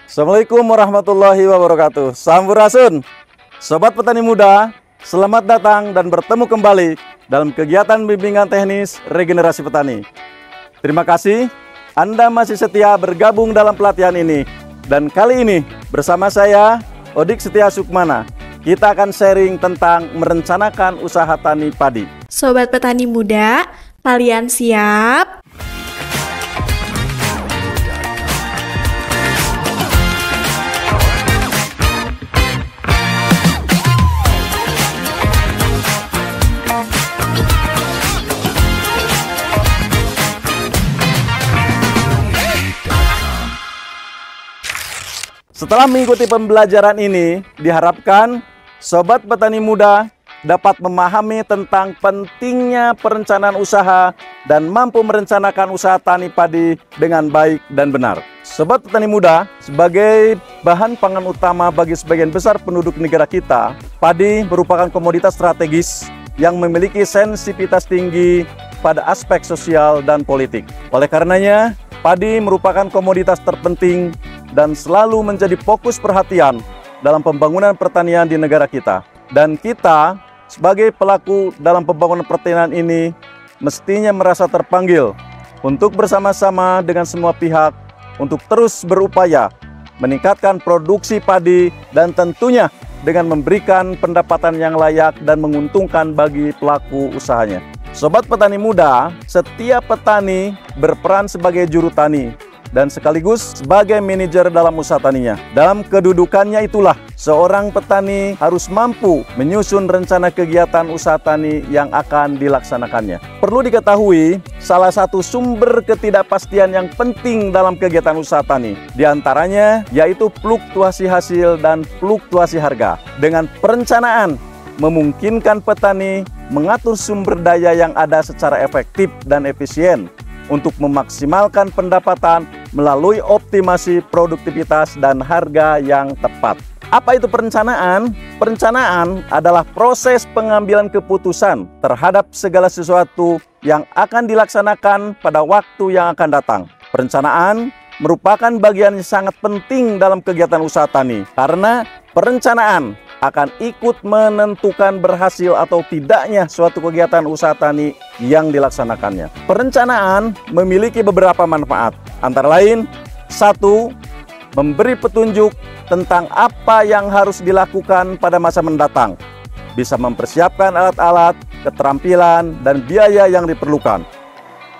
Assalamualaikum warahmatullahi wabarakatuh. Sampurasun, Sobat Petani Muda, selamat datang dan bertemu kembali dalam kegiatan bimbingan teknis regenerasi petani. Terima kasih Anda masih setia bergabung dalam pelatihan ini. Dan kali ini bersama saya, Odik Setia Sukmana, kita akan sharing tentang merencanakan usaha tani padi. Sobat Petani Muda, kalian siap? Setelah mengikuti pembelajaran ini, diharapkan Sobat Petani Muda dapat memahami tentang pentingnya perencanaan usaha dan mampu merencanakan usaha tani padi dengan baik dan benar. Sobat Petani Muda, sebagai bahan pangan utama bagi sebagian besar penduduk negara kita, padi merupakan komoditas strategis yang memiliki sensitivitas tinggi pada aspek sosial dan politik. Oleh karenanya, padi merupakan komoditas terpenting dan selalu menjadi fokus perhatian dalam pembangunan pertanian di negara kita. Dan kita sebagai pelaku dalam pembangunan pertanian ini mestinya merasa terpanggil untuk bersama-sama dengan semua pihak untuk terus berupaya meningkatkan produksi padi dan tentunya dengan memberikan pendapatan yang layak dan menguntungkan bagi pelaku usahanya. Sobat Petani Muda, setiap petani berperan sebagai juru tani dan sekaligus sebagai manajer dalam usaha taninya. Dalam kedudukannya itulah, seorang petani harus mampu menyusun rencana kegiatan usaha tani yang akan dilaksanakannya. Perlu diketahui, salah satu sumber ketidakpastian yang penting dalam kegiatan usaha tani, diantaranya yaitu fluktuasi hasil dan fluktuasi harga. Dengan perencanaan, memungkinkan petani mengatur sumber daya yang ada secara efektif dan efisien untuk memaksimalkan pendapatan melalui optimasi produktivitas dan harga yang tepat. Apa itu perencanaan? Perencanaan adalah proses pengambilan keputusan terhadap segala sesuatu yang akan dilaksanakan pada waktu yang akan datang. Perencanaan merupakan bagian yang sangat penting dalam kegiatan usaha tani karena perencanaan akan ikut menentukan berhasil atau tidaknya suatu kegiatan usaha tani yang dilaksanakannya. Perencanaan memiliki beberapa manfaat, antara lain: 1. Memberi petunjuk tentang apa yang harus dilakukan pada masa mendatang, bisa mempersiapkan alat-alat, keterampilan, dan biaya yang diperlukan.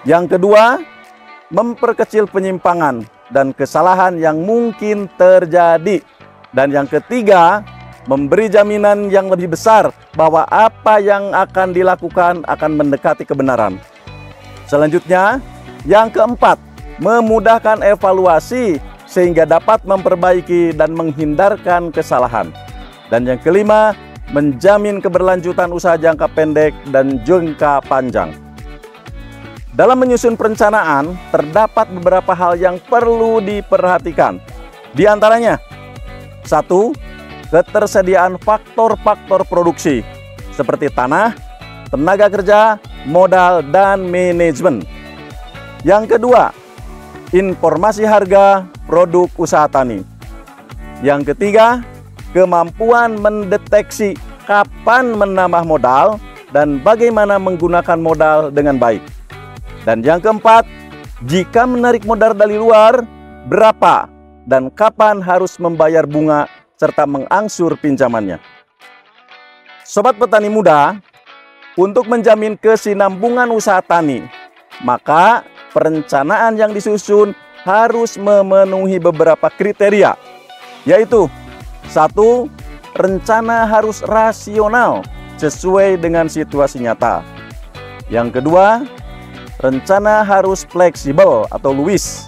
Yang kedua, memperkecil penyimpangan dan kesalahan yang mungkin terjadi. Dan yang ketiga, memberi jaminan yang lebih besar bahwa apa yang akan dilakukan akan mendekati kebenaran. Selanjutnya, yang keempat, memudahkan evaluasi sehingga dapat memperbaiki dan menghindarkan kesalahan. Dan yang kelima, menjamin keberlanjutan usaha jangka pendek dan jangka panjang. Dalam menyusun perencanaan, terdapat beberapa hal yang perlu diperhatikan. Di antaranya, 1. Ketersediaan faktor-faktor produksi seperti tanah, tenaga kerja, modal, dan manajemen. Yang kedua, informasi harga produk usaha tani. Yang ketiga, kemampuan mendeteksi kapan menambah modal dan bagaimana menggunakan modal dengan baik. Dan yang keempat, jika menarik modal dari luar, berapa dan kapan harus membayar bunga serta mengangsur pinjamannya. Sobat Petani Muda, untuk menjamin kesinambungan usaha tani, maka perencanaan yang disusun harus memenuhi beberapa kriteria, yaitu 1. Rencana harus rasional sesuai dengan situasi nyata. Yang kedua, rencana harus fleksibel atau luwis,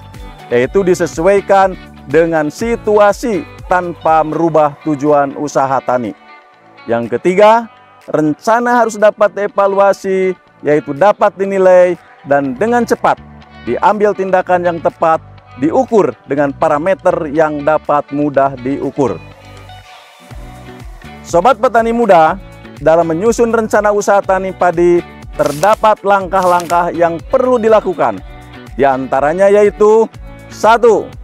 yaitu disesuaikan dengan situasi tanpa merubah tujuan usaha tani. Yang ketiga, rencana harus dapat dievaluasi, yaitu dapat dinilai dan dengan cepat diambil tindakan yang tepat, diukur dengan parameter yang dapat mudah diukur. Sobat Petani Muda, dalam menyusun rencana usaha tani padi terdapat langkah-langkah yang perlu dilakukan. Di antaranya yaitu 1.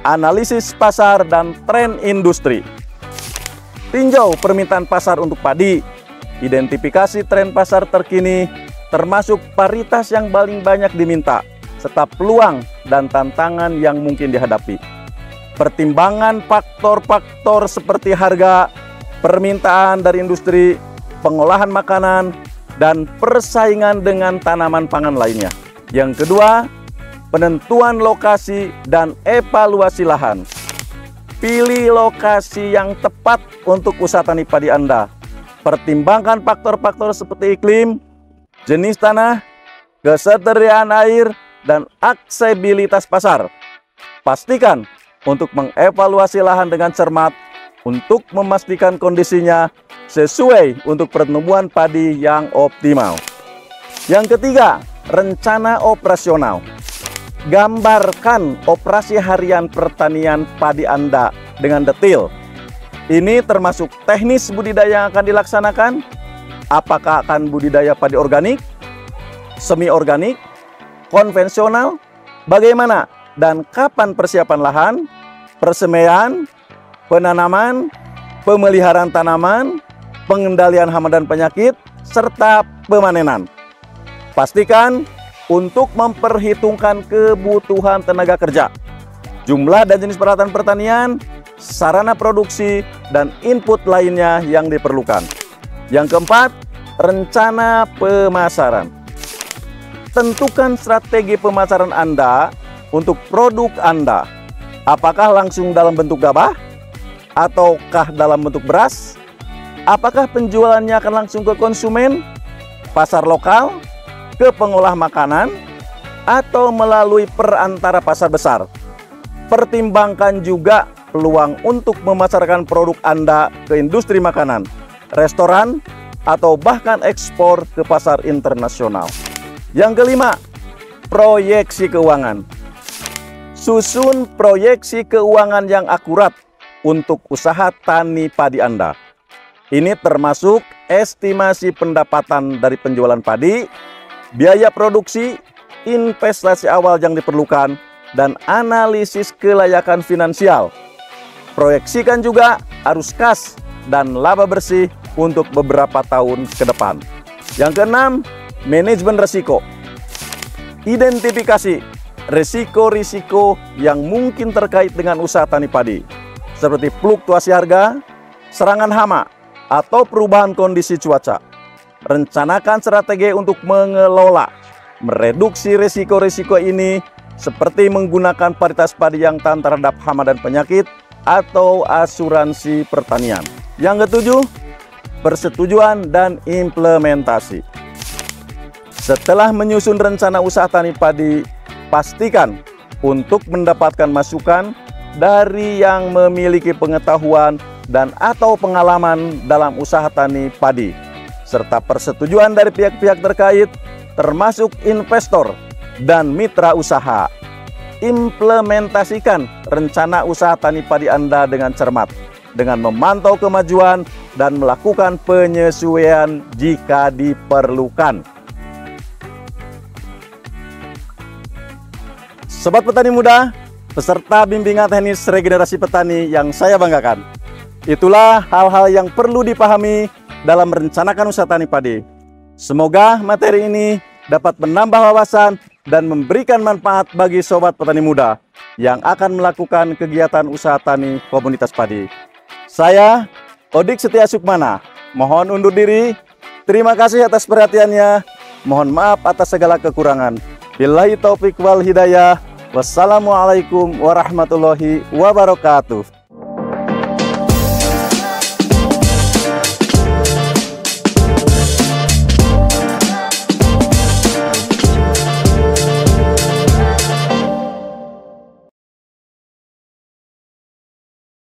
analisis pasar dan tren industri. Tinjau permintaan pasar untuk padi, identifikasi tren pasar terkini, termasuk paritas yang paling banyak diminta, serta peluang dan tantangan yang mungkin dihadapi. Pertimbangan faktor-faktor seperti harga, permintaan dari industri, pengolahan makanan, dan persaingan dengan tanaman pangan lainnya. Yang kedua, penentuan lokasi dan evaluasi lahan. Pilih lokasi yang tepat untuk usaha tani padi Anda. Pertimbangkan faktor-faktor seperti iklim, jenis tanah, kesetiaan air, dan aksesibilitas pasar. Pastikan untuk mengevaluasi lahan dengan cermat untuk memastikan kondisinya sesuai untuk pertumbuhan padi yang optimal. Yang ketiga, rencana operasional. Gambarkan operasi harian pertanian padi Anda dengan detail. Ini termasuk teknis budidaya yang akan dilaksanakan. Apakah akan budidaya padi organik, semi organik, konvensional, bagaimana dan kapan persiapan lahan, persemaian, penanaman, pemeliharaan tanaman, pengendalian hama dan penyakit, serta pemanenan. Pastikan untuk memperhitungkan kebutuhan tenaga kerja, jumlah dan jenis peralatan pertanian, sarana produksi, dan input lainnya yang diperlukan. Yang keempat, rencana pemasaran. Tentukan strategi pemasaran Anda untuk produk Anda. Apakah langsung dalam bentuk gabah? Ataukah dalam bentuk beras? Apakah penjualannya akan langsung ke konsumen, pasar lokal, ke pengolah makanan, atau melalui perantara pasar besar? Pertimbangkan juga peluang untuk memasarkan produk Anda ke industri makanan, restoran, atau bahkan ekspor ke pasar internasional. Yang kelima, proyeksi keuangan. Susun proyeksi keuangan yang akurat untuk usaha tani padi Anda. Ini termasuk estimasi pendapatan dari penjualan padi, biaya produksi, investasi awal yang diperlukan, dan analisis kelayakan finansial. Proyeksikan juga arus kas dan laba bersih untuk beberapa tahun ke depan. Yang keenam, manajemen risiko. Identifikasi risiko-risiko yang mungkin terkait dengan usaha tani padi, seperti fluktuasi harga, serangan hama, atau perubahan kondisi cuaca. Rencanakan strategi untuk mengelola, mereduksi risiko-risiko ini, seperti menggunakan paritas padi yang tahan terhadap hama dan penyakit, atau asuransi pertanian. Yang ketujuh, persetujuan dan implementasi. Setelah menyusun rencana usaha tani padi, pastikan untuk mendapatkan masukan dari yang memiliki pengetahuan dan atau pengalaman dalam usaha tani padi, serta persetujuan dari pihak-pihak terkait, termasuk investor dan mitra usaha. Implementasikan rencana usaha tani padi Anda dengan cermat, dengan memantau kemajuan dan melakukan penyesuaian jika diperlukan. Sobat petani muda, peserta bimbingan teknis regenerasi petani yang saya banggakan. Itulah hal-hal yang perlu dipahami dalam merencanakan usaha tani padi. Semoga materi ini dapat menambah wawasan dan memberikan manfaat bagi sobat petani muda yang akan melakukan kegiatan usaha tani komunitas padi. Saya, Odik Setia Sukmana, mohon undur diri. Terima kasih atas perhatiannya. Mohon maaf atas segala kekurangan. Billahi taufik wal hidayah. Wassalamualaikum warahmatullahi wabarakatuh.